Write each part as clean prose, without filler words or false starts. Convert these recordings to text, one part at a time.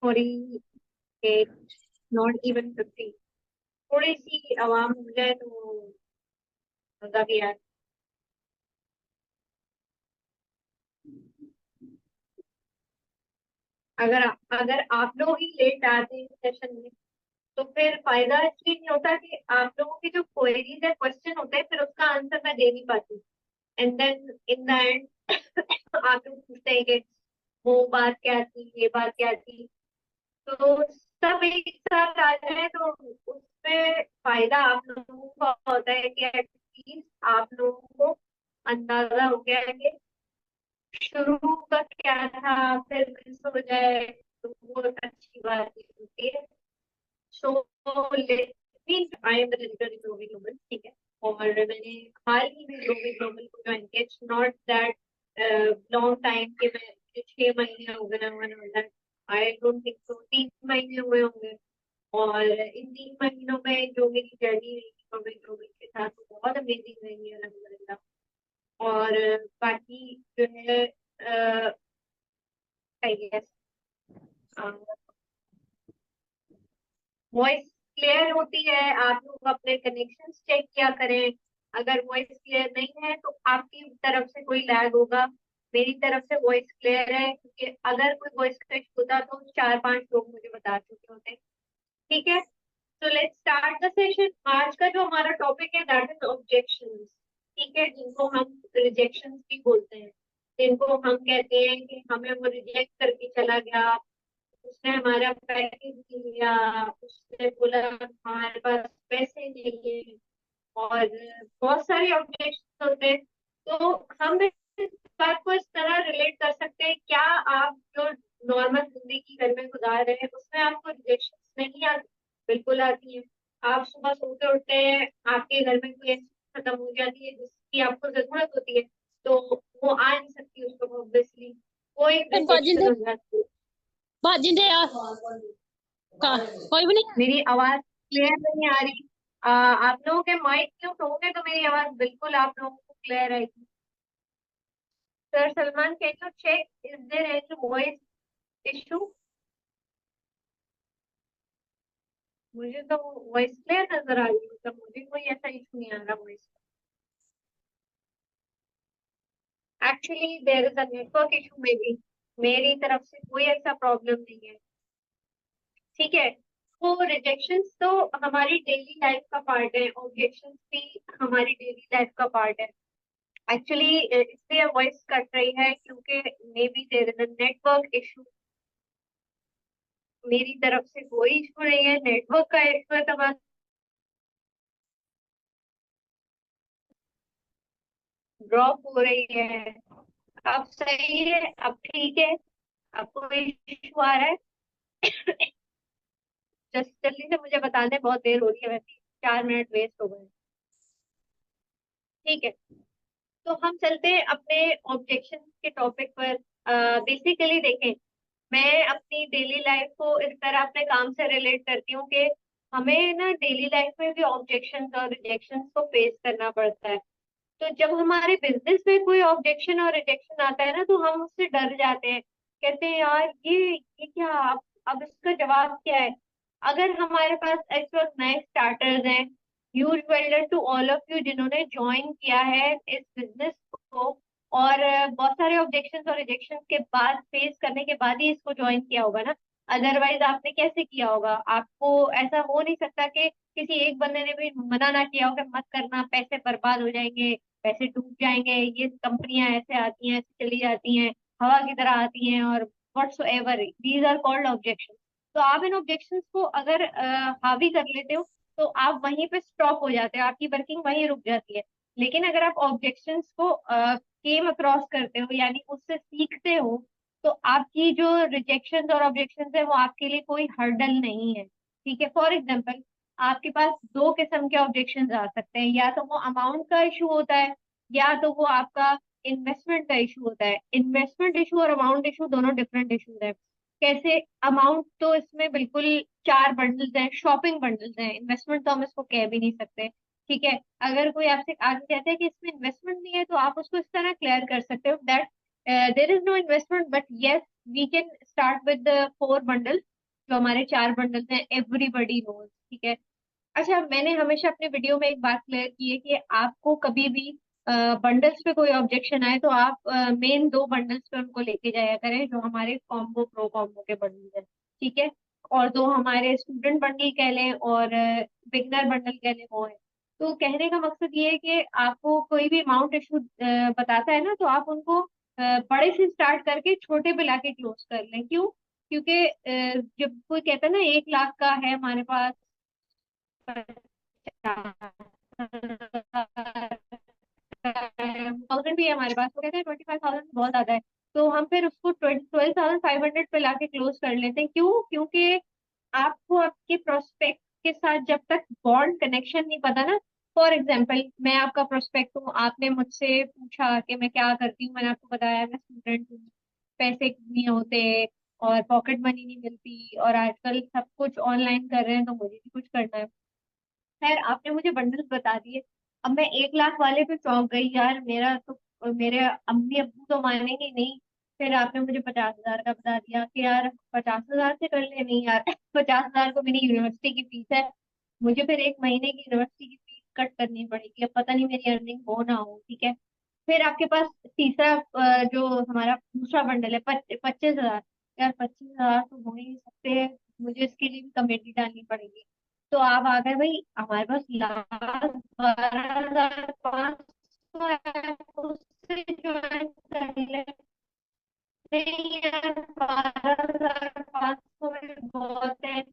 थोड़ी, not even 50, थोड़ी सी आवाम हो जाए तो मजा भी आए। अगर अगर आप लोग ही लेट आते हैं सेशन में, तो फिर फायदा इसलिए नहीं होता कि आप लोगों की जो क्वेरीज है, क्वेश्चन होते हैं, फिर उसका आंसर मैं दे नहीं पाती। And then in the end आप लोग पूछते हैं कि वो बात क्या थी, ये बात क्या थी। तो सब एक साथ आ जाए तो उसमें फायदा आप लोगों का होता है कि एटलीस्ट आप लोगों को अंदाजा हो गया है कि शुरू का क्या था, फिर मिस हो जाए तो वो अच्छी बात नहीं होती है। सो आई एम ग्लोबल ग्लोबल, ठीक है। और मैंने हाल ही में ग्लोबल ग्लोबल को ज्वाइन किया। It's not that long time के, मैं 6 महीने हो गए। आई डोंट थिंक सो, 3 महीने हुए होंगे। और इन 3 महीनों में जो मेरी जर्नी रही ग्लोबल ग्लोबल के साथ, वो बहुत अमेजिंग रही है, अलहमदुलिल्लाह। और बाकी जो है, आई गेस वॉइस क्लियर होती है। आप लोग अपने कनेक्शंस चेक किया करें। अगर वॉइस क्लियर नहीं है तो आपकी तरफ से कोई लैग होगा। मेरी तरफ से वॉइस क्लियर है, क्योंकि अगर कोई वॉइस कट होता तो 4-5 लोग मुझे बता चुके होते। ठीक है, तो लेट्स स्टार्ट द सेशन। आज का जो हमारा टॉपिक है दैट इज ऑब्जेक्शंस। ठीक है, जिनको हम रिजेक्शंस भी बोलते हैं, जिनको हम कहते हैं कि हमें वो रिजेक्ट करके चला गया, उसने हमारा पैकेज लिया, उसने बोला हमारे पास पैसे नहीं है, और बहुत सारे ऑब्जेक्शन होते हैं। तो हम इस बात को इस तरह रिलेट कर सकते हैं, क्या आप जो नॉर्मल जिंदगी घर में गुजार रहे हैं उसमें आपको रिजेक्शन नहीं आती? बिल्कुल आती है। आप सुबह सोते उठते हैं, आपके घर में कोई ऐसी चीज़ खत्म हो जाती है जिसकी आपको जरूरत होती है, तो वो आ नहीं सकती उसको, ऑब्वियसली वो एक रिजेक्शन बाजिंदे हो जाती है। बाजिंदे यार का कोई भी नहीं। मेरी आवाज क्लियर नहीं आ रही? आप लोगों के माइक म्यूट होंगे तो मेरी आवाज बिल्कुल आप लोगों को क्लियर आएगी। Sir Salman, can you check is there any voice issue? मुझे तो वॉइस क्लियर नजर आ रही है, मतलब मुझे कोई ऐसा इशू नहीं आ रहा voice. Actually there is a network issue maybe, मेरी तरफ से कोई ऐसा प्रॉब्लम नहीं है। ठीक है, तो रिजेक्शंस तो हमारी डेली लाइफ का पार्ट है, ऑब्जेक्शंस भी हमारी डेली लाइफ का पार्ट है। एक्चुअली इसलिए वॉइस कट रही है क्योंकि maybe there is a network issue. मेरी तरफ से कोई इशू नहीं है, नेटवर्क का इशू है तो बस ड्रॉप हो रही है। अब सही है, अब ठीक है, अब कोई इशू आ रहा है? जस्ट जल्दी से मुझे बताने, बहुत देर हो रही है वैसे, 4 मिनट वेस्ट हो गए। ठीक है, तो हम चलते हैं अपने ऑब्जेक्शन के टॉपिक पर। बेसिकली देखें, मैं अपनी डेली लाइफ को इस तरह अपने काम से रिलेट करती हूँ कि हमें ना डेली लाइफ में भी ऑब्जेक्शन और रिजेक्शन को फेस करना पड़ता है। तो जब हमारे बिजनेस में कोई ऑब्जेक्शन और रिजेक्शन आता है ना, तो हम उससे डर जाते हैं। कहते हैं यार ये क्या, अब इसका जवाब क्या है? अगर हमारे पास एक्चुअल नए स्टार्टर्स हैं, huge well done to all of you जिन्होंने ज्वाइन किया है इस बिजनेस को, और बहुत सारे ऑब्जेक्शन और रिजेक्शन के बाद, फेस करने के बाद ही इसको ज्वाइन किया होगा ना। अदरवाइज आपने कैसे किया होगा? आपको ऐसा हो नहीं सकता कि किसी एक बंदे ने भी मना ना किया हो कि मत करना, पैसे बर्बाद हो जाएंगे, पैसे डूब जाएंगे, ये कंपनियां ऐसे आती हैं, ऐसे चली जाती हैं, हवा की तरह आती हैं, और whatsoever these are called objection. तो आप इन ऑब्जेक्शंस को अगर हावी कर लेते हो, तो आप वहीं पे स्टॉप हो जाते हो, आपकी वर्किंग वहीं रुक जाती है। लेकिन अगर आप ऑब्जेक्शंस को केम अक्रॉस करते हो, यानी उससे सीखते हो, तो आपकी जो रिजेक्शंस और ऑब्जेक्शंस है वो आपके लिए कोई हर्डल नहीं है। ठीक है, फॉर एग्जाम्पल, आपके पास दो किस्म के ऑब्जेक्शंस आ सकते हैं। या तो वो अमाउंट का इशू होता है, या तो वो आपका इन्वेस्टमेंट का इशू होता है। इन्वेस्टमेंट इशू और अमाउंट इशू दोनों डिफरेंट इशूज है। कैसे? अमाउंट तो इसमें बिल्कुल 4 बंडल्स हैं, शॉपिंग बंडल्स हैं। इन्वेस्टमेंट तो हम इसको कह भी नहीं सकते। ठीक है। अगर कोई आपसे आगे कहता है कि इसमें इन्वेस्टमेंट नहीं है, तो आप उसको इस तरह क्लियर कर सकते हो that there is no investment, but yes we can start with the 4 bundle, जो हमारे 4 बंडल्स हैं, एवरीबडी नोज। ठीक है। अच्छा, मैंने हमेशा अपने वीडियो में एक बात क्लियर की है कि आपको कभी भी बंडल्स पे कोई ऑब्जेक्शन आए तो आप मेन 2 बंडल्स पे उनको लेके जाया करें, जो हमारे कॉम्बो प्रो कॉम्बो के बंडल है। ठीक है। और दो हमारे स्टूडेंट बंडल कह लें और बिगनर बंडल कह लें, वो है। तो कहने का मकसद ये है कि आपको कोई भी अमाउंट इशू बताता है ना, तो आप उनको बड़े से स्टार्ट करके छोटे पे लाके क्लोज कर लें। क्यों? क्योंकि जब कोई कहता है ना 1 लाख का है हमारे पास, 1000 भी है हमारे पास, तो कहते हैं 25,000 बहुत ज्यादा है, तो हम फिर उसको 12,500 पे लाके क्लोज कर लेते हैं। क्यों? क्योंकि आपको आपके प्रोस्पेक्ट के साथ जब तक बॉन्ड कनेक्शन नहीं पता ना, फॉर एग्जाम्पल मैं आपका प्रोस्पेक्ट हूँ, आपने मुझसे पूछा कि मैं क्या करती हूँ, मैंने आपको बताया मैं स्टूडेंट हूँ, पैसे नहीं होते और पॉकेट मनी नहीं मिलती, और आजकल सब कुछ ऑनलाइन कर रहे हैं, तो मुझे भी कुछ करना है। खैर, आपने मुझे बंडल्स बता दिए। अब मैं 1 लाख वाले पे चौंक गई, यार मेरा तो मेरे अम्मी अब्बू तो मानेंगे नहीं। फिर आपने मुझे 50,000 का बता दिया कि यार 50,000 से कर ले। नहीं यार, 50,000 तो मेरी यूनिवर्सिटी की फीस है, मुझे फिर एक महीने की यूनिवर्सिटी की फीस कट करनी पड़ेगी, अब पता नहीं मेरी अर्निंग हो ना हो। ठीक है। फिर आपके पास तीसरा जो हमारा दूसरा बंडल है, 25,000। यार 25,000 तो हो ही नहीं सकते, मुझे इसके लिए भी कमेटी डालनी पड़ेगी। तो आप आ गए भाई, हमारे पास लास्ट 12,500 है, उससे ज्वाइन कर ले। नहीं यार, 12,500 में बहुत है।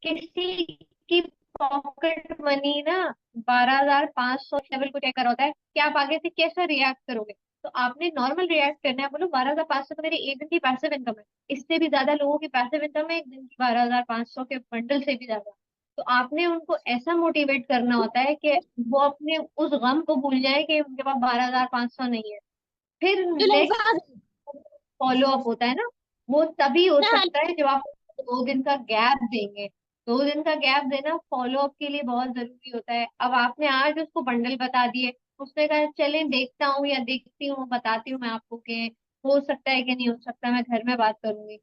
किसी की पॉकेट मनी ना 12,500 लेवल को चेक करा होता है कि आप आगे से कैसा रिएक्ट करोगे। तो आपने नॉर्मल रिएक्ट करना है, बोलो 12,500 तो मेरी एक दिन की पैसिव इनकम है। इससे भी ज्यादा लोगों की पैसिव इनकम है एक दिन की 12,500 के बंडल से भी ज्यादा। तो आपने उनको ऐसा मोटिवेट करना होता है कि वो अपने उस गम को भूल जाए कि उनके पास 12,500 नहीं है। फिर नेक्स्ट जुलेखा फॉलो अप होता है ना, वो तभी हो ना। सकता है जब आप 2 दिन का गैप देंगे। 2 दिन का गैप देना फॉलो अप के लिए बहुत जरूरी होता है। अब आपने आज उसको बंडल बता दिए, उसने कहा चले देखता हूँ या देखती हूँ, बताती हूँ मैं आपको कि हो सकता है कि नहीं हो सकता, मैं घर में बात करूंगी।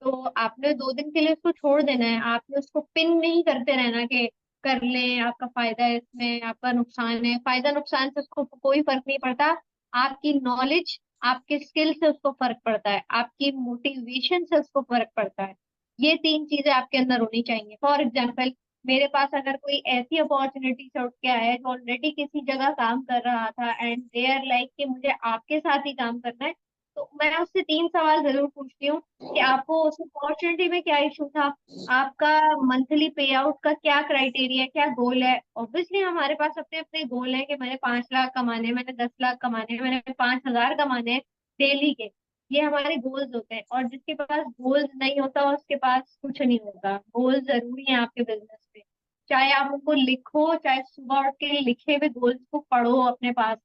तो आपने 2 दिन के लिए उसको छोड़ देना है, आपने उसको पिन नहीं करते रहना कि कर लें, आपका फायदा है इसमें, आपका नुकसान है। फायदा नुकसान से उसको कोई फर्क नहीं पड़ता। आपकी नॉलेज, आपके स्किल से उसको फर्क पड़ता है, आपकी मोटिवेशन से उसको फर्क पड़ता है। ये 3 चीजें आपके अंदर होनी चाहिए। फॉर एग्जाम्पल, मेरे पास अगर कोई ऐसी अपॉर्चुनिटी से उठ के आया है जो ऑलरेडी किसी जगह काम कर रहा था एंड दे आर लाइक कि मुझे आपके साथ ही काम करना है, तो मैं उससे 3 सवाल जरूर पूछती हूँ कि आपको उस अपॉर्चुनिटी में क्या इशू था, आपका मंथली पे आउट का क्या क्राइटेरिया, क्या गोल है। ऑब्वियसली हमारे पास अपने अपने गोल है कि मैंने 5 लाख कमाने हैं, मैंने 10 लाख कमाने हैं, मैंने 5,000 कमाने हैं डेली के। ये हमारे गोल्स होते हैं, और जिसके पास गोल्स नहीं होता उसके पास कुछ नहीं होगा। गोल्स जरूरी है आपके बिजनेस में, चाहे आप उनको लिखो, चाहे सुबह उठ के लिखे हुए गोल्स को पढ़ो अपने पास,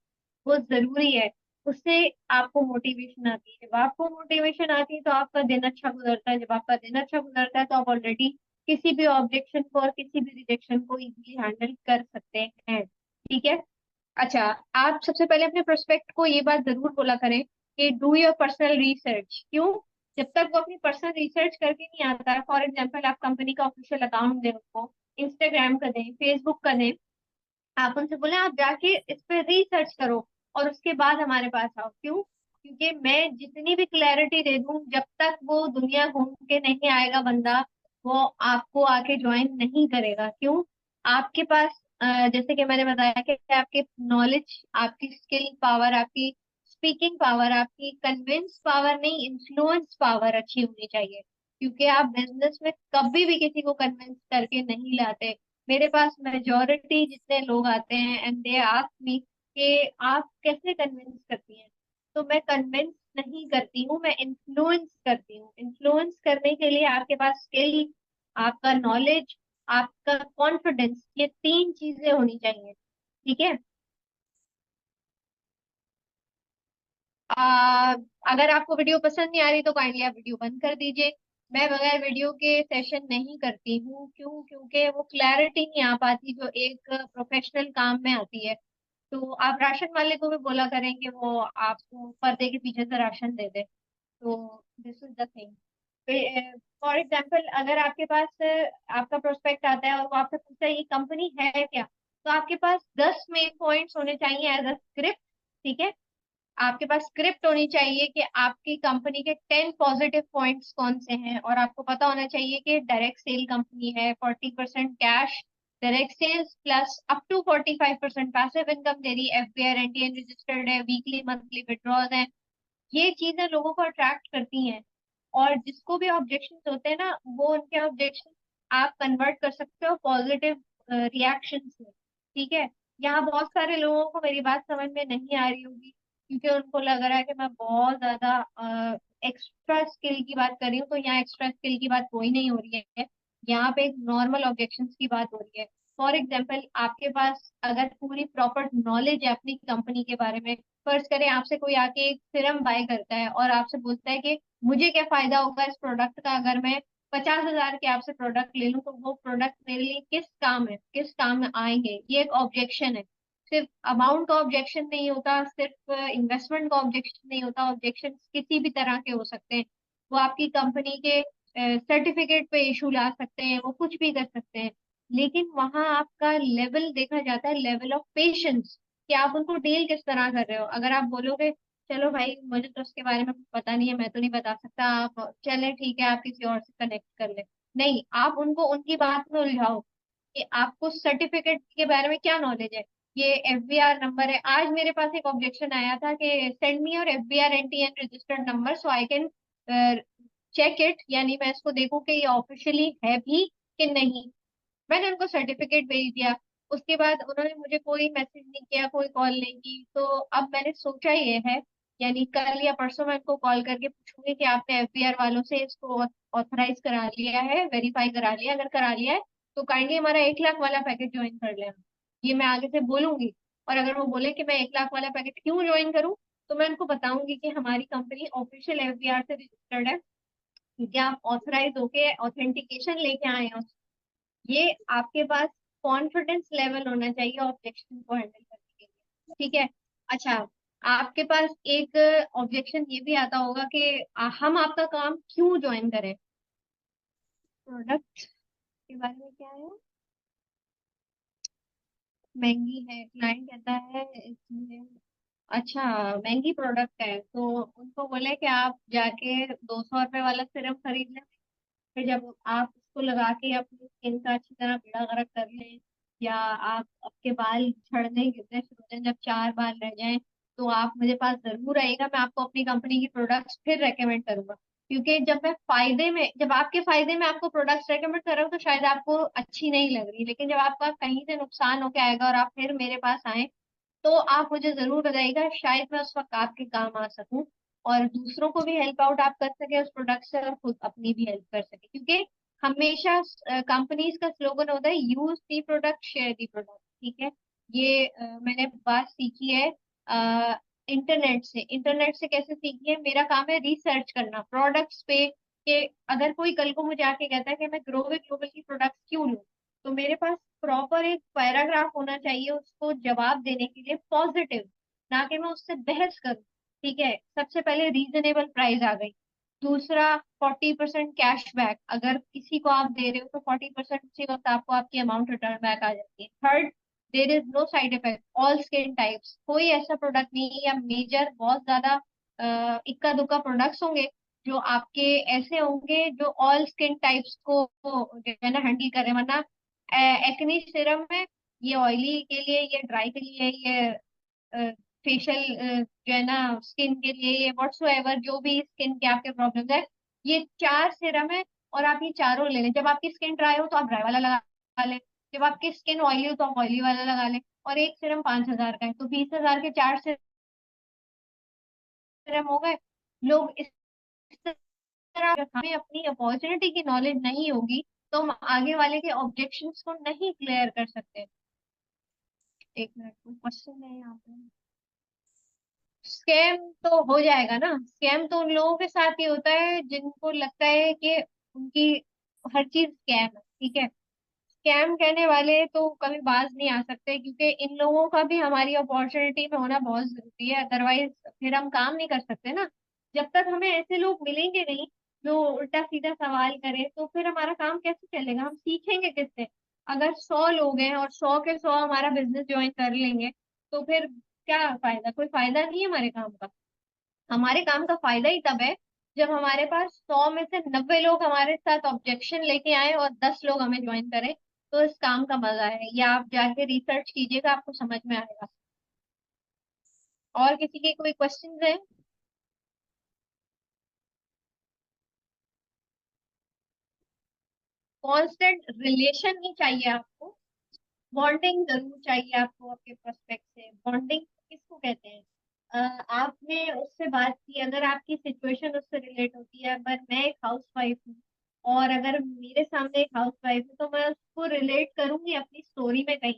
वो जरूरी है। उससे आपको मोटिवेशन आती है, जब आपको मोटिवेशन आती है तो आपका दिन अच्छा गुजरता है, जब आपका दिन अच्छा गुजरता है तो आप ऑलरेडी किसी भी ऑब्जेक्शन को और किसी भी रिजेक्शन को इजीली हैंडल कर सकते हैं। ठीक है। अच्छा, आप सबसे पहले अपने प्रोस्पेक्ट को ये बात जरूर बोला करें कि डू योर पर्सनल रिसर्च। क्यों? जब तक वो अपनी पर्सनल रिसर्च करके नहीं आता है, फॉर एग्जाम्पल आप कंपनी का ऑफिशियल अकाउंट दें उसको, इंस्टाग्राम का दें, फेसबुक का दें, आप उनसे बोले आप जाके इस पे रिसर्च करो और उसके बाद हमारे पास आओ। क्यों? क्योंकि मैं जितनी भी क्लैरिटी दे दूं, जब तक वो दुनिया घूम के नहीं आएगा बंदा, वो आपको आके ज्वाइन नहीं करेगा। क्यों? आपके पास जैसे कि मैंने बताया कि आपके नॉलेज, आपकी स्किल पावर, आपकी स्पीकिंग पावर, आपकी कन्विंस पावर नहीं, इन्फ्लुएंस पावर अच्छी होनी चाहिए। क्योंकि आप बिजनेस में कभी भी किसी को कन्विंस करके नहीं लाते। मेरे पास मेजोरिटी जितने लोग आते हैं एंड दे आस्क मी कि आप कैसे कन्विंस करती हैं, तो मैं कन्विंस नहीं करती हूँ, मैं इन्फ्लुएंस करती हूँ। इन्फ्लुएंस करने के लिए आपके पास स्किल, आपका नॉलेज, आपका कॉन्फिडेंस, ये 3 चीजें होनी चाहिए। ठीक है। आ, अगर आपको वीडियो पसंद नहीं आ रही तो काइंडली आप वीडियो बंद कर दीजिए। मैं बगैर वीडियो के सेशन नहीं करती हूँ। क्यों? क्योंकि वो क्लैरिटी नहीं आ पाती जो एक प्रोफेशनल काम में आती है। तो आप राशन वाले को भी बोला करेंगे वो आपको पर्दे के पीछे से राशन दे दे। तो this is the thing. For example, अगर आपके पास आपका प्रोस्पेक्ट आता है और वो आपसे पूछता है ये कंपनी है क्या, तो आपके पास 10 मेन पॉइंट्स होने चाहिए एज अ स्क्रिप्ट। ठीक है? आपके पास स्क्रिप्ट होनी चाहिए कि आपकी कंपनी के 10 पॉजिटिव पॉइंट्स कौन से हैं, और आपको पता होना चाहिए कि डायरेक्ट सेल कंपनी है, 40% cash direct sales plus up to 45% passive income दे रही, एफबीआई एनटीएन रजिस्टर्ड है, वीकली मंथली विड्रॉज है। ये चीजें लोगों को अट्रैक्ट करती हैं। और जिसको भी ऑब्जेक्शन होते हैं ना, वो उनके ऑब्जेक्शन आप कन्वर्ट कर सकते हो पॉजिटिव रिएक्शन में। ठीक है? यहाँ बहुत सारे लोगों को मेरी बात समझ में नहीं आ रही होगी, क्योंकि उनको लग रहा है कि मैं बहुत ज्यादा एक्स्ट्रा स्किल की बात कर रही हूँ। तो यहाँ एक्स्ट्रा स्किल की बात कोई नहीं हो रही है। यहाँ पे एक नॉर्मल ऑब्जेक्शन की बात हो रही है। फॉर एग्जाम्पल, आपके पास अगर पूरी प्रॉपर नॉलेज है अपनी कंपनी के बारे में, फर्ज करें आपसे कोई आके एक सिरम बाय करता है और आपसे बोलता है कि मुझे क्या फायदा होगा इस प्रोडक्ट का अगर मैं 50,000 के आपसे प्रोडक्ट ले लूं, तो वो प्रोडक्ट मेरे लिए किस काम है, किस काम में आएंगे। ये एक ऑब्जेक्शन है। सिर्फ अमाउंट का ऑब्जेक्शन नहीं होता, सिर्फ इन्वेस्टमेंट का ऑब्जेक्शन नहीं होता। ऑब्जेक्शन किसी भी तरह के हो सकते हैं। वो आपकी कंपनी के सर्टिफिकेट पे इशू ला सकते हैं, वो कुछ भी कर सकते हैं। लेकिन वहां आपका लेवल देखा जाता है, लेवल ऑफ पेशेंस, कि आप उनको डील किस तरह कर रहे हो। अगर आप बोलोगे चलो भाई मुझे तो उसके बारे में कुछ पता नहीं है, मैं तो नहीं बता सकता, आप चले ठीक है आप किसी और से कनेक्ट कर ले। नहीं, आप उनको उनकी बात में उलझाओ कि आपको सर्टिफिकेट के बारे में क्या नॉलेज है, ये एफबीआर नंबर है। आज मेरे पास एक ऑब्जेक्शन आया था कि सेंड मी और FBR NTN registered number so I can check it, यानी मैं इसको देखूं कि ये ऑफिशियली है भी कि नहीं। मैंने उनको सर्टिफिकेट भेज दिया। उसके बाद उन्होंने मुझे कोई मैसेज नहीं किया, कोई कॉल नहीं की। तो अब मैंने सोचा ये है, यानी कल या परसों मैं उनको कॉल करके पूछूंगी कि आपने एफबीआर वालों से इसको ऑथराइज करा लिया है, वेरीफाई करा लिया। अगर करा लिया है तो काइंडली हमारा 1 लाख वाला पैकेज ज्वाइन कर लेना। ये मैं आगे से बोलूंगी। और अगर वो बोले कि मैं 1 लाख वाला पैकेज क्यों ज्वाइन करूं, तो मैं उनको बताऊंगी कि हमारी कंपनी ऑफिशियल एफबीआर से रजिस्टर्ड है, क्योंकि आप ऑथराइज होके ऑथेंटिकेशन लेके आए हैं। ये आपके पास कॉन्फिडेंस लेवल होना चाहिए ऑब्जेक्शन को हैंडल करने के लिए। ठीक है? अच्छा, आपके पास एक ऑब्जेक्शन ये भी आता होगा कि हम आपका काम क्यों ज्वाइन करें। प्रोडक्ट के बारे में क्या है? महंगी है, क्लाइंट कहता है इसमें। अच्छा, महंगी प्रोडक्ट है तो उनको बोले कि आप जाके 200 रुपए वाला सिरम खरीद लें। फिर जब आप उसको लगा के अपनी स्किन का अच्छी तरह बेड़ा गर्क कर लें, या आप आपके बाल झड़ने गिरने शुरू हो जाए, जब 4 बाल रह जाएं, तो आप मेरे पास जरूर आइएगा। मैं आपको अपनी कंपनी की प्रोडक्ट्स फिर रेकमेंड करूंगा। क्योंकि जब आपके फायदे में आपको प्रोडक्ट्स रेकमेंड कर रहा हूँ, तो शायद आपको अच्छी नहीं लग रही, लेकिन जब आपका कहीं से नुकसान होके आएगा और आप फिर मेरे पास आए, तो आप मुझे जरूर बताइएगा। शायद मैं उस वक्त आपके काम आ सकूं, और दूसरों को भी हेल्प आउट आप कर सके उस प्रोडक्ट से, और खुद अपनी भी हेल्प कर सके। क्योंकि हमेशा कंपनीज का स्लोगन होता है use the product share the product. ठीक है? ये मैंने बात सीखी है इंटरनेट से कैसे सीखी है। मेरा काम है रिसर्च करना प्रोडक्ट्स पे, कि अगर कोई कल को मुझे आके कहता है कि मैं ग्रोविक ग्लोबल की प्रोडक्ट्स क्यों लूं, तो मेरे पास प्रॉपर एक पैराग्राफ होना चाहिए उसको जवाब देने के लिए पॉजिटिव, ना कि मैं उससे बहस करूं। ठीक है? सबसे पहले रीजनेबल प्राइस आ गई। दूसरा, 40% कैशबैक, अगर किसी को आप दे रहे हो तो 40% उसी वक्त आपको आपकी अमाउंट रिटर्न बैक आ जाती है। Third, there is no side effect, all skin types, कोई ऐसा प्रोडक्ट नहीं है या मेजर बहुत ज्यादा इक्का दुक्का प्रोडक्ट्स होंगे जो आपके ऐसे होंगे जो ऑल स्किन टाइप्स को जो है ना हैंडल करें। वरना एक्नी सिरम है, ये ऑयली के लिए, ये ड्राई के लिए, ये फेशियल जो है ना स्किन के लिए, ये व्हाट्सोएवर जो भी स्किन के आपके प्रॉब्लम्स है, ये 4 सिरम है। और आप ये चारों ले लें। जब आपकी स्किन ड्राई हो तो आप ड्राई वाला लगा लें, जब आपकी स्किन ऑयली हो तो आप ऑयली वाला लगा लें। और एक सिरम 5,000 का है, तो 20,000 के 4 सिरम हो गए। लोग इस तरह, हमें अपनी अपॉर्चुनिटी की नॉलेज नहीं होगी तो हम आगे वाले के ऑब्जेक्शंस को नहीं क्लियर कर सकते। एक मिनट, कोई क्वेश्चन है यहाँ पे? स्कैम तो हो जाएगा ना। स्कैम तो उन लोगों के साथ ही होता है जिनको लगता है कि उनकी हर चीज स्कैम है, ठीक है। स्कैम कहने वाले तो कभी बाज नहीं आ सकते, क्योंकि इन लोगों का भी हमारी अपॉर्चुनिटी में होना बहुत जरूरी है, अदरवाइज फिर हम काम नहीं कर सकते ना। जब तक हमें ऐसे लोग मिलेंगे नहीं जो उल्टा सीधा सवाल करे, तो फिर हमारा काम कैसे चलेगा, हम सीखेंगे किससे। अगर 100 लोग हैं और 100 के 100 हमारा बिजनेस ज्वाइन कर लेंगे, तो फिर क्या फायदा, कोई फायदा नहीं है हमारे काम का। हमारे काम का फायदा ही तब है जब हमारे पास 100 में से 90 लोग हमारे साथ ऑब्जेक्शन लेके आए और 10 लोग हमें ज्वाइन करें। तो इस काम का मजा है, या आप जाके रिसर्च कीजिएगा, आपको समझ में आएगा। और किसी के कोई क्वेश्चंस है? कांस्टेंट रिलेशन ही चाहिए आपको, बॉन्डिंग जरूर चाहिए आपको आपके प्रोस्पेक्ट से। बॉन्डिंग किसको कहते हैं? आपने उससे बात की, अगर आपकी सिचुएशन उससे रिलेट होती है, पर मैं एक हाउस वाइफ हूँ और अगर मेरे सामने एक हाउस वाइफ है, तो मैं उसको रिलेट करूंगी अपनी स्टोरी में कहीं।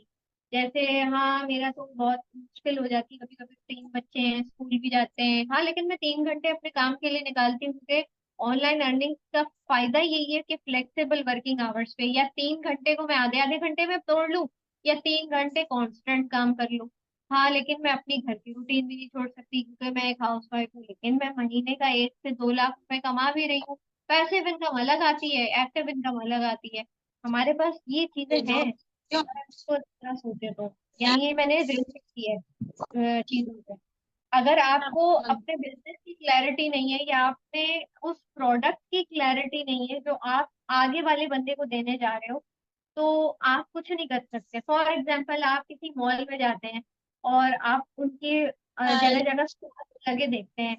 जैसे हाँ, मेरा तो बहुत मुश्किल हो जाती है, कभी कभी 3 बच्चे हैं, स्कूल भी जाते हैं, हाँ, लेकिन मैं 3 घंटे अपने काम के लिए निकालती हूँ, क्योंकि ऑनलाइन अर्निंग का फायदा यही है कि फ्लेक्सिबल वर्किंग आवर्स पे, या 3 घंटे को मैं आधे आधे घंटे में तोड़ लूँ, या 3 घंटे कांस्टेंट काम कर लूँ। हाँ, लेकिन मैं अपनी घर की रूटीन भी नहीं छोड़ सकती, क्योंकि मैं एक हाउस वाइफ हूँ, लेकिन मैं महीने का 1 से 2 लाख रुपए कमा भी रही हूँ। पैसिव इनकम अलग आती है, एक्टिव इनकम अलग आती है। हमारे पास ये चीजें हैं, अगर आपको इस तरह सोचे तो। यानी ये मैंने रिलेट की है चीजों से। अगर आपको अपने बिजनेस की क्लैरिटी नहीं है, या आपने उस प्रोडक्ट की क्लैरिटी नहीं है जो आप आगे वाले बंदे को देने जा रहे हो, तो आप कुछ नहीं कर सकते। फॉर एग्जाम्पल, आप किसी मॉल में जाते हैं और आप उनके जगह जगह स्टॉल लगे देखते हैं।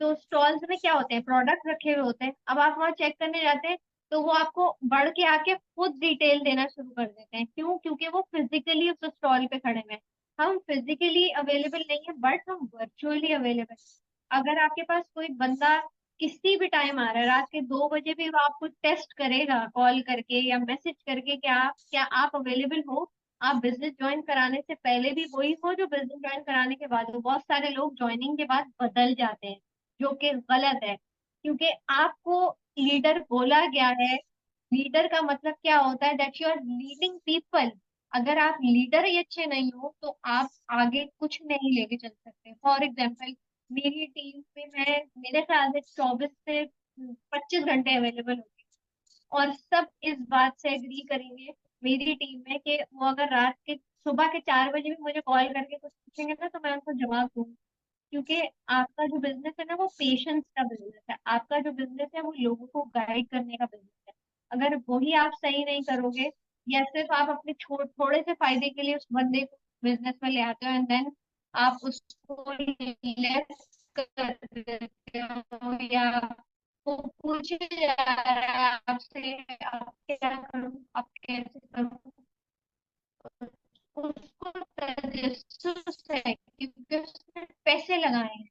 तो स्टॉल्स में क्या होते हैं, प्रोडक्ट रखे हुए होते हैं। अब आप वहाँ चेक करने जाते हैं, तो वो आपको बढ़ के आके खुद डिटेल देना शुरू कर देते हैं। क्यों? क्योंकि वो फिजिकली उस स्टॉल पे खड़े हैं। हम फिजिकली अवेलेबल नहीं है, बट हम वर्चुअली अवेलेबल। अगर आपके पास कोई बंदा किसी भी टाइम आ रहा है, रात के 2 बजे भी, वो आपको टेस्ट करेगा कॉल करके या मैसेज करके, क्या आप अवेलेबल हो। आप बिजनेस ज्वाइन कराने से पहले भी वही हो जो बिजनेस ज्वाइन कराने के बाद हो। बहुत सारे लोग ज्वाइनिंग के बाद बदल जाते हैं, जो कि गलत है, क्योंकि आपको लीडर बोला गया है। लीडर का मतलब क्या होता है? That you are leading people. अगर आप लीडर ही अच्छे नहीं हो, तो आप आगे कुछ नहीं लेके चल सकते। फॉर एग्जाम्पल, मेरी टीम में मैं मेरे ख्याल से 24 से 25 घंटे अवेलेबल होती हूँ, और सब इस बात से एग्री करेंगे मेरी टीम में, कि वो अगर सुबह के 4 बजे भी मुझे कॉल करके कुछ पूछेंगे ना, तो मैं उनको जवाब दूंगी। क्योंकि आपका जो बिजनेस है ना, वो पेशेंस का बिजनेस है। आपका जो बिजनेस है वो लोगों को गाइड करने का बिजनेस है। अगर वही आप सही नहीं करोगे, या सिर्फ आप अपने थोड़े से फायदे के लिए उस बंदे को बिजनेस में ले आते हो, एंड देन आप उसको लेस कर देते हो, या वो पूछे जा रहा है आपसे, आप क्या करूं, आप कैसे करूं, उसको तजस्सुस है, क्योंकि उसने पैसे लगाए हैं,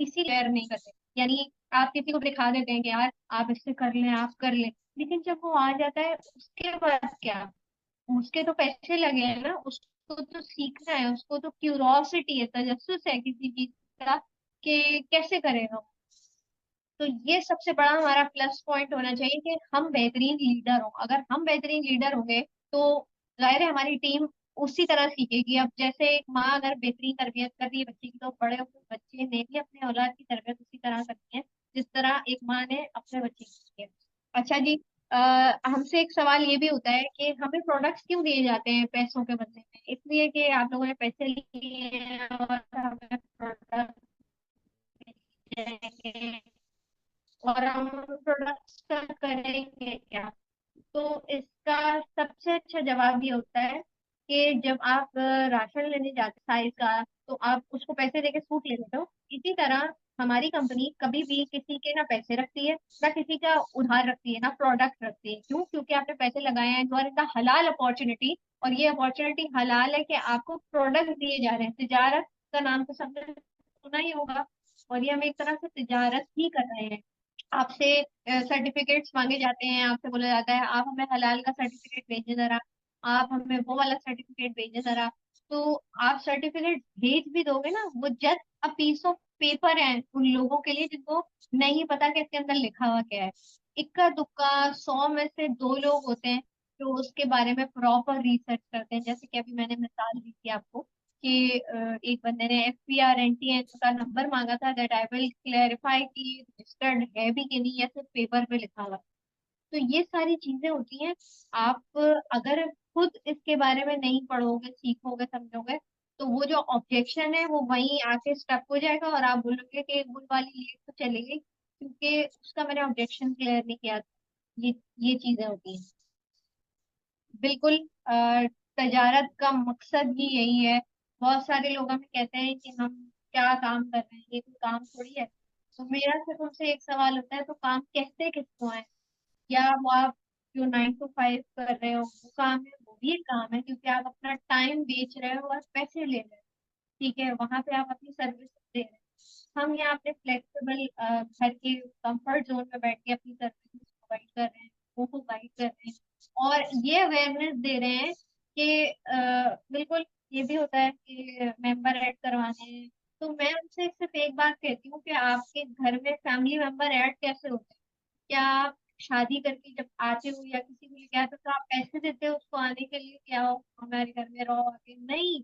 इसी केयर नहीं करते। यानी आप किसी को दिखा देते हैं कि यार आप इससे कर लें, आप कर लें, लेकिन जब वो आ जाता है, उसके बाद क्या? उसके तो पैसे लगे हैं ना, उसको तो सीखना है, उसको तो क्यूरोसिटी है, तजस्सुस है किसी चीज का, कि कैसे करेगा वो। तो ये सबसे बड़ा हमारा प्लस पॉइंट होना चाहिए कि हम बेहतरीन लीडर हों। अगर हम बेहतरीन लीडर होंगे, तो जाहिर है हमारी टीम उसी तरह सीखेगी। अब जैसे एक माँ अगर बेहतरीन तरबियत कर रही है बच्चे की, तो बड़े होकर बच्चे ने भी अपने औलाद की तरबियत उसी तरह करनी है, जिस तरह एक माँ ने अपने बच्चे की की है। अच्छा जी, हमसे एक सवाल ये भी होता है कि हमें प्रोडक्ट्स क्यों दिए जाते हैं पैसों के बदले में? इसलिए कि आप लोगों ने पैसे लिए हैं और हमें प्रोडक्ट देंगे, और हम प्रोडक्ट्स का करेंगे क्या? तो इसका सबसे अच्छा जवाब ये होता है कि जब आप राशन लेने जाते साइज का, तो आप उसको पैसे देके सूट ले लेते हो। इसी तरह हमारी कंपनी कभी भी किसी के ना पैसे रखती है, ना किसी का उधार रखती है, ना प्रोडक्ट रखती है। क्यों? क्योंकि आपने पैसे लगाए हैं, यू आर इन द हलाल अपॉर्चुनिटी। और ये अपॉर्चुनिटी हलाल है कि आपको प्रोडक्ट दिए जा रहे हैं। तिजारत का नाम तो सबने सुना ही होगा, और ये हम एक तरह से तिजारत ही कर रहे हैं। आपसे सर्टिफिकेट्स मांगे जाते हैं, आपसे बोला जाता है आप हमें हलाल का सर्टिफिकेट भेजें जरा, आप हमें वो वाला सर्टिफिकेट भेजें जरा। तो आप सर्टिफिकेट भेज भी दोगे ना, वो just a piece of paper है उन लोगों के लिए जिनको नहीं पता कि इसके अंदर लिखा हुआ क्या है। इक्का दुक्का 100 में से 2 लोग होते हैं जो उसके बारे में प्रॉपर रिसर्च करते हैं। जैसे कि अभी मैंने मिसाल दी थी आपको कि एक बंदे ने FPRNTN का नंबर मांगा था, दैट आई विल क्लेरिफाई कि रजिस्टर्ड है भी कि नहीं या सिर्फ पेपर पे लिखा हुआ। तो ये सारी चीजें होती हैं। आप अगर खुद इसके बारे में नहीं पढ़ोगे, सीखोगे, समझोगे, तो वो जो ऑब्जेक्शन है वो वहीं आके स्टक हो जाएगा और आप बोलोगे कि वो वाली लीड तो चली गई क्योंकि उसका मैंने ऑब्जेक्शन क्लियर नहीं किया था। ये चीजें होती हैं। बिल्कुल। तजारत का मकसद ही यही है। बहुत सारे लोग हमें कहते हैं कि हम क्या काम कर रहे हैं, ये कोई काम थोड़ी है। तो मेरा सिर्फ उनसे एक सवाल होता है, तो काम कहते किसको है? या वो आप जो 9 to 5 कर रहे हो वो काम है, वो भी एक काम है क्योंकि आप अपना टाइम बेच रहे हो और पैसे ले रहे हो। ठीक है, वहां पे आप अपनी सर्विस दे रहे हैं। हम यहाँ अपने फ्लेक्सिबल घर के कंफर्ट जोन में बैठ के अपनी सर्विस प्रोवाइड कर रहे हैं, वो को गाइड कर रहे हैं और ये अवेयरनेस दे रहे हैं कि बिल्कुल ये भी होता है कि मेंबर ऐड करवाने हैं। तो मैं उनसे सिर्फ एक बात कहती हूँ कि आपके घर में फैमिली मेंबर ऐड कैसे होते हैं? क्या आप शादी करके जब आते हो या किसी को लेके आते हो तो आप पैसे देते हो उसको आने के लिए, क्या हो हमारे घर में रहो आके? नहीं।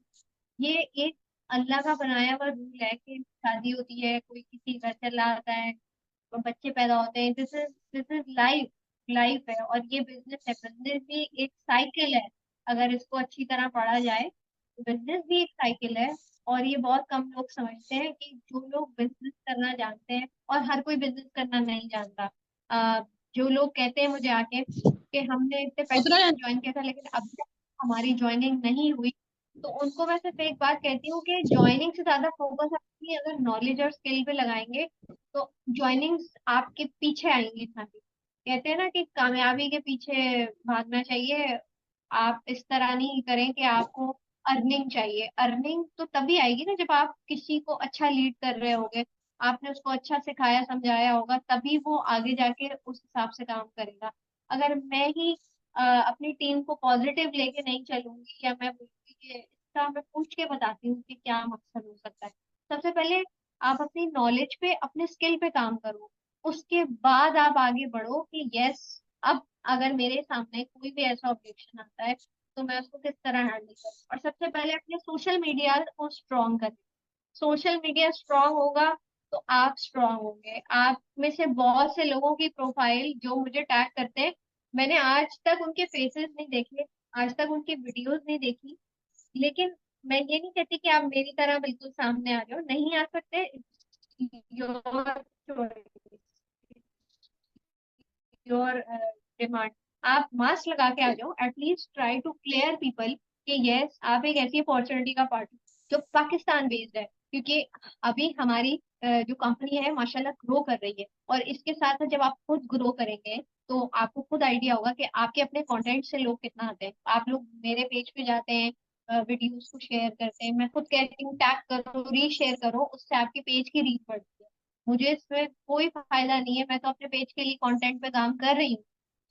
ये एक अल्लाह का बनाया हुआ रूल है कि शादी होती है, कोई किसी घर चला आता है, तो बच्चे पैदा होते हैं। This is life. लाइफ है और ये बिजनेस है। बिजनेस भी एक साइकिल है। अगर इसको अच्छी तरह पढ़ा जाए तो बिजनेस भी एक साइकिल है। और ये बहुत कम लोग समझते हैं कि जो लोग बिजनेस करना जानते हैं, और हर कोई बिजनेस करना नहीं जानता। अ, जो लोग कहते हैं मुझे आके कि हमने इतने पैसे उतरा। से ज्वाइन किया था लेकिन अभी तक हमारी ज्वाइनिंग नहीं हुई, तो उनको मैं सिर्फ एक बात कहती हूँ कि ज्वाइनिंग से ज्यादा फोकस अपनी अगर नॉलेज और स्किल पे लगाएंगे तो ज्वाइनिंग्स आपके पीछे आएंगी सारी। कहते हैं ना कि कामयाबी के पीछे भागना चाहिए। आप इस तरह नहीं करें कि आपको अर्निंग चाहिए। अर्निंग तो तभी आएगी ना जब आप किसी को अच्छा लीड कर रहे होगे, आपने उसको अच्छा सिखाया समझाया होगा, तभी वो आगे जाके उस हिसाब से काम करेगा। अगर मैं ही अपनी टीम को पॉजिटिव लेके नहीं चलूंगी या मैं बोलूंगी कि इसका मैं पूछ के बताती हूँ कि क्या मकसद हो सकता है। सबसे पहले आप अपनी नॉलेज पे, अपने स्किल पे काम करो। उसके बाद आप आगे बढ़ो कि यस, अब अगर मेरे सामने कोई भी ऐसा ऑब्जेक्शन आता है तो मैं उसको किस तरह हैंडल करूँ। और सबसे पहले अपने सोशल मीडिया को स्ट्रॉन्ग करें। सोशल मीडिया स्ट्रांग होगा तो आप स्ट्रांग होंगे। आप में से बहुत से लोगों की प्रोफाइल जो मुझे टैग करते हैं, मैंने आज तक उनके फेसेस नहीं देखे, आज तक उनकी वीडियोस नहीं देखी। लेकिन मैं ये नहीं कहती कि आप मेरी तरह बिल्कुल सामने आ जाओ, नहीं आ सकते। Your your demand. आप मास्क लगा के आ जाओ, at least try to clear people कि यस आप एक ऐसी अपॉर्चुनिटी का पार्ट जो पाकिस्तान बेस्ड है। क्योंकि अभी हमारी जो कंपनी है माशाल्लाह ग्रो कर रही है, और इसके साथ साथ जब आप खुद ग्रो करेंगे तो आपको खुद आइडिया होगा कि आपके अपने कंटेंट से लोग कितना आते हैं। आप लोग मेरे पेज पे जाते हैं, वीडियोस को शेयर करते हैं, मैं खुद कहती हूँ टैग करो, रीशेयर करो, उससे आपके पेज की रीच बढ़ती है। मुझे इसमें कोई फायदा नहीं है, मैं तो अपने पेज के लिए कंटेंट पे काम कर रही हूँ।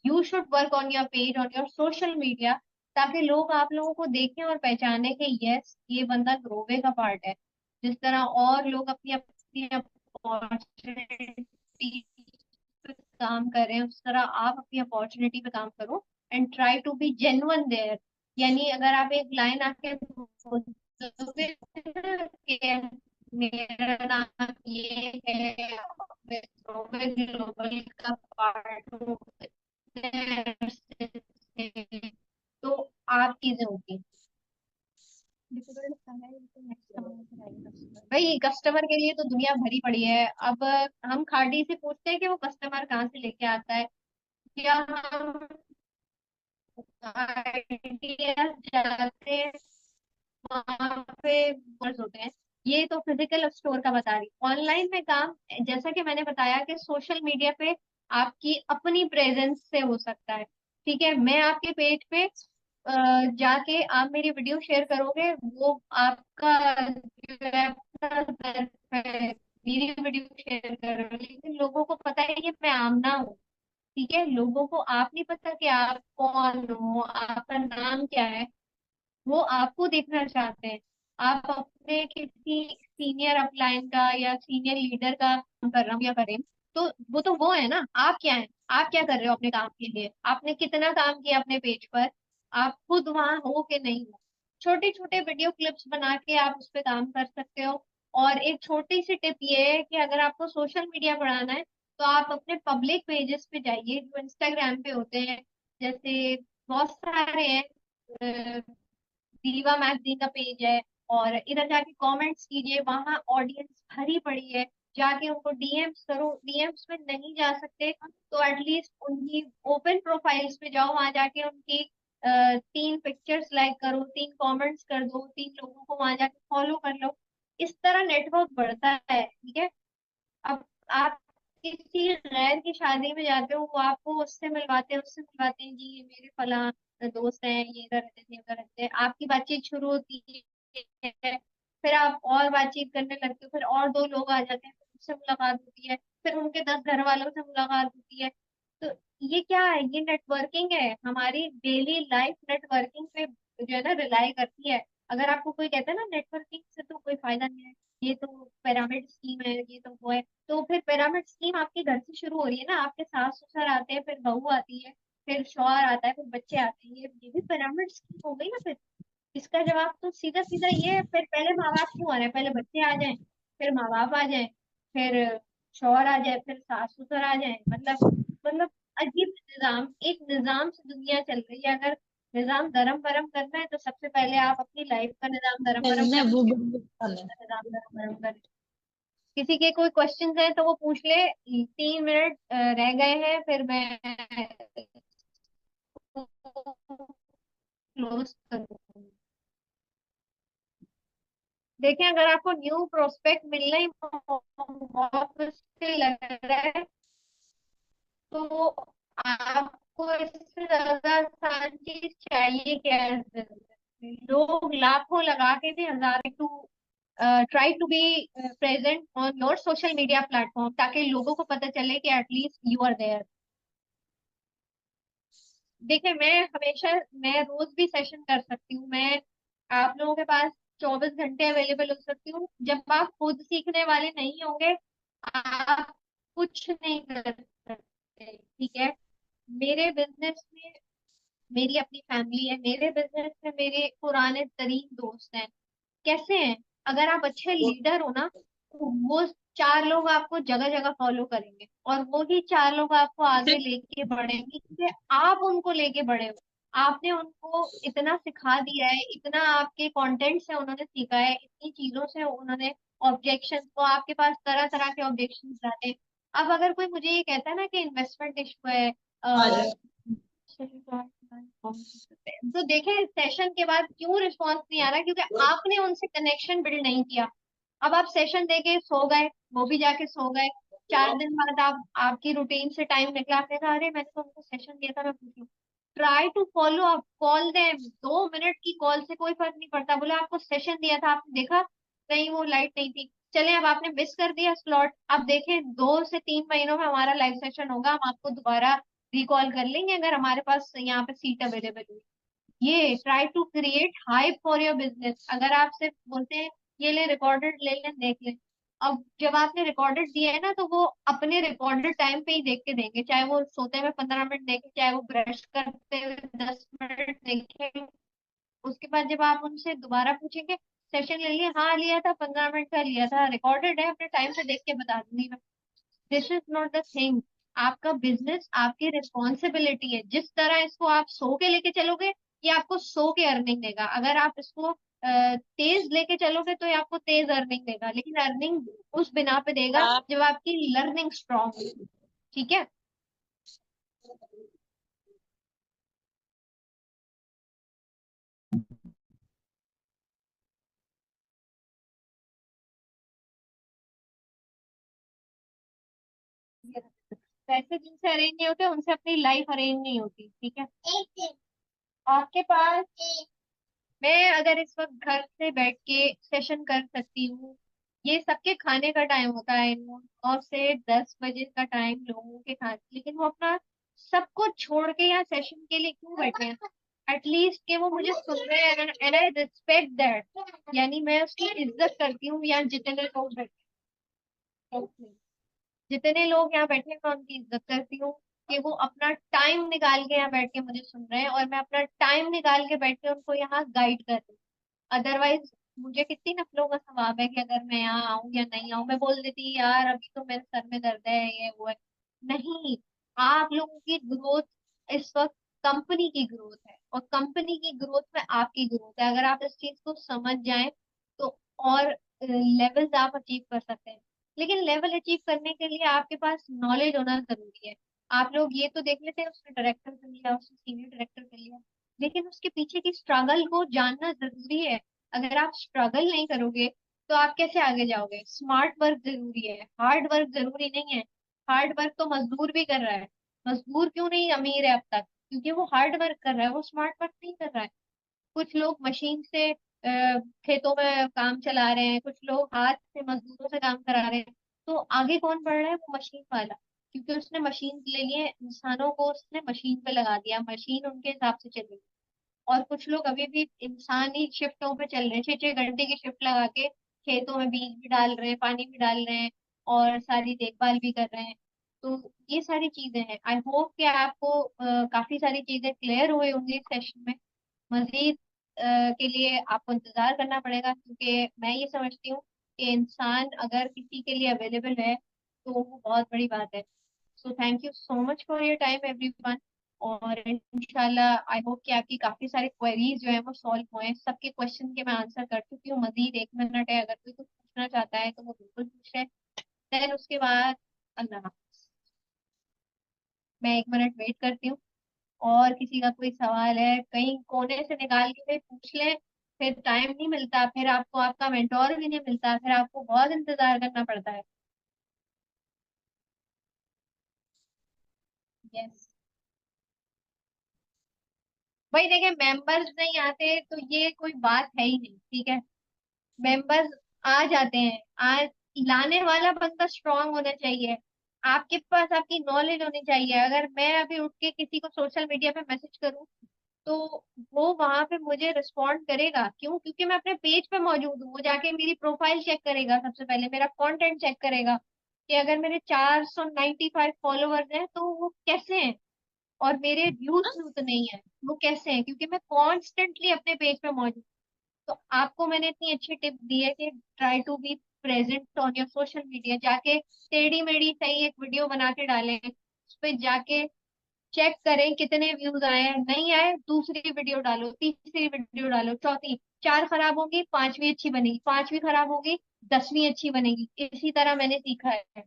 You should work on your page, on your social media, ताकि लोग आप लोगों को देखें और पहचाने कि यस ये बंदा ग्रोवे का पार्ट है। जिस तरह और लोग अपनी अपनी अपॉर्चुनिटी पे काम कर रहे हैं उस तरह आप अपनी अपॉर्चुनिटी पे काम करो and try to be genuine there. यानी अगर आप एक लाइन आके बोलोगे कि मेरा नाम ये है, मैं ग्लोबल का पार्ट हूँ, तो आप चीजें होगी। भाई कस्टमर के लिए तो दुनिया भरी पड़ी है। अब हम खाड़ी से पूछते हैं कि वो कस्टमर कहाँ से लेके आता है, या हम आइडिया जाते हैं वहाँ पे बर्स होते हैं। ये तो फिजिकल स्टोर का बता रही। ऑनलाइन में काम, जैसा कि मैंने बताया कि सोशल मीडिया पे आपकी अपनी प्रेजेंस से हो सकता है। ठीक है, मैं आपके पेज पे जाके आप मेरी वीडियो शेयर करोगे, वो आपका जो है अपना सेल्फ है, मेरी वीडियो शेयर करो, लेकिन लोगों को पता है कि मैं आमना हूँ। ठीक है, लोगों को आप नहीं पता कि आप कौन हो, आपका नाम क्या है। वो आपको देखना चाहते हैं। आप अपने किसी सीनियर अपलाइन का या सीनियर लीडर का काम कर रहा हूँ या करें, तो वो है ना, आप क्या है, आप क्या कर रहे हो अपने काम के लिए, आपने कितना काम किया अपने पेज पर, आप खुद वहां हो कि नहीं हो। छोटे छोटे वीडियो क्लिप्स बना के आप उस पर काम कर सकते हो। और एक छोटी सी टिप ये है कि अगर आपको सोशल मीडिया बढ़ाना है तो आप अपने पब्लिक पेजेस पे जाइए जो इंस्टाग्राम पे होते हैं। जैसे बहुत सारे हैं, दीवा मैगजीन का पेज है, और इधर जाके कमेंट्स कीजिए, वहां ऑडियंस भरी पड़ी है। जाके उनको डीएम्स करो, डीएम्स में नहीं जा सकते तो एटलीस्ट उनकी ओपन प्रोफाइल्स पे जाओ, वहां जाके उनकी 3 पिक्चर्स लाइक करो, 3 कमेंट्स कर दो, 3 लोगों को वहां जाके फॉलो कर लो। इस तरह नेटवर्क बढ़ता है, ठीक है। अब आप किसी गैर की शादी में जाते हो, वो आपको उससे मिलवाते हैं, उससे मिलवाते हैं, जी ये मेरे फला दोस्त हैं, ये इधर रहते थे उधर रहते हैं, आपकी बातचीत शुरू होती है। फिर आप और बातचीत करने लगते हो, फिर और 2 लोग आ जाते हैं, फिर उनसे मुलाकात होती है, फिर उनके 10 घर वालों से मुलाकात होती है। तो ये क्या है, ये नेटवर्किंग है। हमारी डेली लाइफ नेटवर्किंग पे जो है ना रिलाई करती है। अगर आपको कोई कहता है ना नेटवर्किंग से तो कोई फायदा नहीं है, ये तो पिरामिड स्कीम है, ये तो वो है, तो फिर पिरामिड स्कीम आपके घर से शुरू हो रही है ना। आपके सास ससुर आते हैं, फिर बहू आती है, फिर शौहर आता है, फिर बच्चे आते हैं, ये भी पिरामिड स्कीम हो गई ना फिर। इसका जवाब तो सीधा सीधा ये है, फिर पहले माँ बाप क्यों आ रहे हैं, पहले बच्चे आ जाएं, फिर माँ बाप आ जाएं, फिर शौहर आ जाए, फिर सास ससुर आ जाए। मतलब अजीब निजाम, एक निजाम से दुनिया चल रही है। अगर निजाम गरम गरम करना है तो सबसे पहले आप अपनी लाइफ का निजाम गरम गरम मैं कर वो लीजिए, वाले निजाम गरम गरम कर। किसी के कोई क्वेश्चन है तो वो पूछ ले। 3 मिनट रह गए हैं, फिर मैं क्लोज करूँ। देखें, अगर आपको न्यू प्रोस्पेक्ट मिलना ही बहुत मुश्किल लग रहा है तो आपको इससे ज्यादा आसान चीज चाहिए क्या है जिंदगी में? लोग लाखों लगा के भी हजार to try to be present on your social media platform, ताकि लोगों को पता चले कि एटलीस्ट यू आर देयर। देखिए, मैं रोज भी सेशन कर सकती हूँ। मैं आप लोगों के पास 24 घंटे अवेलेबल हो सकती हूँ। जब आप खुद सीखने वाले नहीं होंगे, आप कुछ नहीं कर सकते, ठीक है। मेरे बिजनेस में मेरी अपनी फैमिली है, मेरे बिजनेस में मेरे पुराने तरीन दोस्त हैं। कैसे हैं, अगर आप अच्छे लीडर हो ना तो वो 4 लोग आपको जगह जगह फॉलो करेंगे, और वो ही 4 लोग आपको आगे लेके बढ़ेंगे क्योंकि आप उनको लेके बढ़े हो। आपने उनको इतना सिखा दिया है, इतना आपके कंटेंट से उन्होंने सीखा है, इतनी चीजों से उन्होंने ऑब्जेक्शन को आपके पास तरह तरह के ऑब्जेक्शन डाले। अब अगर कोई मुझे ये कहता है ना कि इन्वेस्टमेंट इशू है, आ जाए। तो देखें सेशन के बाद क्यों रिस्पॉन्स नहीं आ रहा, क्योंकि आपने उनसे कनेक्शन बिल्ड नहीं किया। अब आप सेशन देके सो गए, वो भी जाके सो गए। 4 दिन बाद आप आपकी रूटीन से टाइम निकला, आपने कहा अरे मैंने तो उनको सेशन दिया था, मैं पूछूं। Try to follow up, call them. 2 minute की कॉल से कोई फर्क नहीं पड़ता। बोले आपको सेशन दिया था, आपने देखा, नहीं वो लाइट नहीं थी, चले अब आपने मिस कर दिया स्लॉट, अब देखें 2 से 3 महीनों में हमारा लाइव सेशन होगा, हम आपको दोबारा रिकॉल कर लेंगे अगर हमारे पास यहाँ पे सीट अवेलेबल हुई। ये try to create hype for your business. अगर आप सिर्फ बोलते हैं ये ले रिकॉर्डेड ले लें देख लें, अब जब आपने रिकॉर्डेड दिया है ना तो वो अपने रिकॉर्डेड टाइम पे ही देख के देंगे, चाहे वो सोते हुए 15 मिनट देखे, चाहे वो ब्रश करते हुए 10 मिनट देखे। उसके बाद जब आप उनसे दोबारा पूछेंगे सेशन ले लिया, हाँ लिया था, 15 मिनट का लिया था, रिकॉर्डेड है, अपने टाइम से देख के बता दूंगी मैं। This is not the thing. आपका बिजनेस आपकी रिस्पॉन्सिबिलिटी है। जिस तरह इसको आप सो के लेके चलोगे, ये आपको सो के अर्निंग देगा। अगर आप इसको तेज लेके चलोगे तो ये आपको तेज अर्निंग देगा, लेकिन अर्निंग उस बिना पे देगा जब आपकी लर्निंग स्ट्रांग हो, ठीक है। पैसे जिनसे अरेंज नहीं होते उनसे अपनी लाइफ अरेंज नहीं होती, ठीक है। आपके पास, मैं अगर इस वक्त घर से बैठ के सेशन कर सकती हूँ, ये सबके खाने का टाइम होता है, 9 से 10 बजे का टाइम लोगों के खाने, लेकिन वो अपना सब कुछ छोड़ के यहाँ सेशन के लिए क्यों बैठे हैं? एटलीस्ट कि वो मुझे सुन रहे हैं, एंड आई रिस्पेक्ट दैट, यानी मैं उसकी इज्जत करती हूँ यहाँ जितने लोग बैठे हैं। जितने लोग यहाँ बैठे हैं मैं उनकी इज्जत करती हूँ कि वो अपना टाइम निकाल के यहाँ बैठ के मुझे सुन रहे हैं, और मैं अपना टाइम निकाल के बैठ के उनको यहाँ गाइड कर रही हूँ। अदरवाइज मुझे कितनी नफलों का स्वभाव है कि अगर मैं यहाँ आऊँ या नहीं आऊँ, मैं बोल देती यार अभी तो मेरे सर में दर्द है, ये वो है। नहीं, आप लोगों की ग्रोथ इस वक्त कंपनी की ग्रोथ है, और कंपनी की ग्रोथ में आपकी ग्रोथ है। अगर आप इस चीज को समझ जाएं तो और लेवल्स आप अचीव कर सकते हैं। लेकिन लेवल अचीव करने के लिए आपके पास नॉलेज होना जरूरी है। आप लोग ये तो देख लेते हैं उसने डायरेक्टर कर लिया, उसने सीनियर डायरेक्टर कर लिया, लेकिन उसके पीछे की स्ट्रगल को जानना जरूरी है। अगर आप स्ट्रगल नहीं करोगे तो आप कैसे आगे जाओगे? स्मार्ट वर्क जरूरी है, हार्ड वर्क जरूरी नहीं है। हार्ड वर्क तो मजदूर भी कर रहा है। मजदूर क्यों नहीं अमीर है अब तक? क्योंकि वो हार्ड वर्क कर रहा है, वो स्मार्ट वर्क नहीं कर रहा है। कुछ लोग मशीन से खेतों में काम चला रहे हैं, कुछ लोग हाथ से मजदूरों से काम करा रहे हैं। तो आगे कौन बढ़ रहा है? वो मशीन वाला, क्योंकि उसने मशीन ले लिए, इंसानों को उसने मशीन पे लगा दिया, मशीन उनके हिसाब से चल रही है। और कुछ लोग अभी भी इंसानी शिफ्टों पे चल रहे हैं, 6 6 घंटे की शिफ्ट लगा के खेतों में बीज भी डाल रहे हैं, पानी भी डाल रहे हैं, और सारी देखभाल भी कर रहे हैं। तो ये सारी चीजें हैं। आई होप कि आपको काफी सारी चीजें क्लियर हुई होंगी इस सेशन में। मजीद के लिए आपको इंतजार करना पड़ेगा, क्योंकि मैं ये समझती हूँ कि इंसान अगर किसी के लिए अवेलेबल है तो वो बहुत बड़ी बात है। So thank you so much for your time everyone. और इंशाल्लाह आई होप कि आपकी काफी सारी क्वेरीज जो है वो सॉल्व हुए। सबके क्वेश्चन के मैं आंसर कर चुकी हूँ। मजीद 1 मिनट है, अगर कोई कुछ पूछना चाहता है तो वो बिल्कुल पूछ ले। देन उसके बाद अल्लाह हाफ़िज़। मैं 1 मिनट वेट करती हूँ, और किसी का कोई सवाल है कहीं कोने से निकाल के कोई पूछ ले। फिर टाइम नहीं मिलता, फिर आपको आपका मेंटोर भी नहीं मिलता, फिर आपको बहुत इंतजार करना पड़ता है। यस, भाई देखिए, मेंबर्स नहीं आते तो ये कोई बात है ही नहीं, ठीक है। मेंबर्स आ जाते हैं, आज लाने वाला बंदा स्ट्रांग होना चाहिए। आपके पास आपकी नॉलेज होनी चाहिए। अगर मैं अभी उठ के किसी को सोशल मीडिया पे मैसेज करूं तो वो वहां पे मुझे रिस्पॉन्ड करेगा, क्यों? क्योंकि मैं अपने पेज पे मौजूद हूँ। वो जाके मेरी प्रोफाइल चेक करेगा, सबसे पहले मेरा कंटेंट चेक करेगा कि अगर मेरे 495 फॉलोअर्स हैं तो वो कैसे हैं, और मेरे व्यूज भी उतने ही हैं, वो कैसे हैं? क्योंकि मैं कॉन्स्टेंटली अपने पेज पे मौजूद। तो आपको मैंने इतनी अच्छी टिप दी है कि try to be present on your social media. जाके टेढ़ी मेढ़ी सही एक वीडियो बना के डालें, उस पे जाके चेक करें कितने व्यूज आए हैं, नहीं आए दूसरी वीडियो डालो, तीसरी वीडियो डालो, चौथी। चार खराब होगी, पांचवी अच्छी बनेगी, पांचवी खराब होगी, 10वीं अच्छी बनेगी। इसी तरह मैंने सीखा है।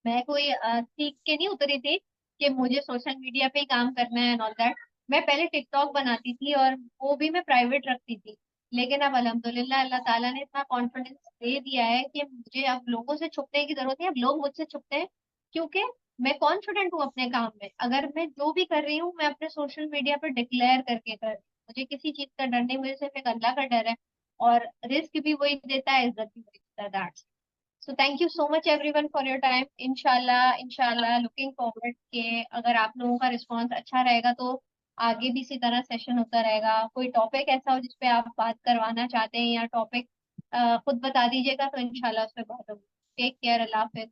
मैं कोई सीख के नहीं उतरी थी कि मुझे सोशल मीडिया पे ही काम करना है एंड ऑल दैट। मैं पहले टिकटॉक बनाती थी, और वो भी मैं प्राइवेट रखती थी। लेकिन अब अल्हम्दुलिल्लाह अल्लाह ताला ने इतना कॉन्फिडेंस दे दिया है कि मुझे अब लोगों से छुपने की जरूरत नहीं। अब लोग मुझसे छुपते हैं क्योंकि मैं कॉन्फिडेंट हूँ अपने काम में। अगर मैं जो भी कर रही हूँ मैं अपने सोशल मीडिया पर डिक्लेयर करके कर रही हूँ। मुझे किसी चीज का डर नहीं, मुझे सिर्फ एक अल्लाह का डर है। और रिस्क भी वही देता है, इज्जत भी वही देता है। So thank you so much everyone for your time. इंशाल्लाह इंशाल्लाह लुकिंग फॉरवर्ड के अगर आप लोगों का रिस्पांस अच्छा रहेगा तो आगे भी इसी तरह सेशन होता रहेगा। कोई टॉपिक ऐसा हो जिस पे आप बात करवाना चाहते हैं या टॉपिक खुद बता दीजिएगा, तो इंशाल्लाह उस पर बात होगी। टेक केयर, अल्लाह हाफिज।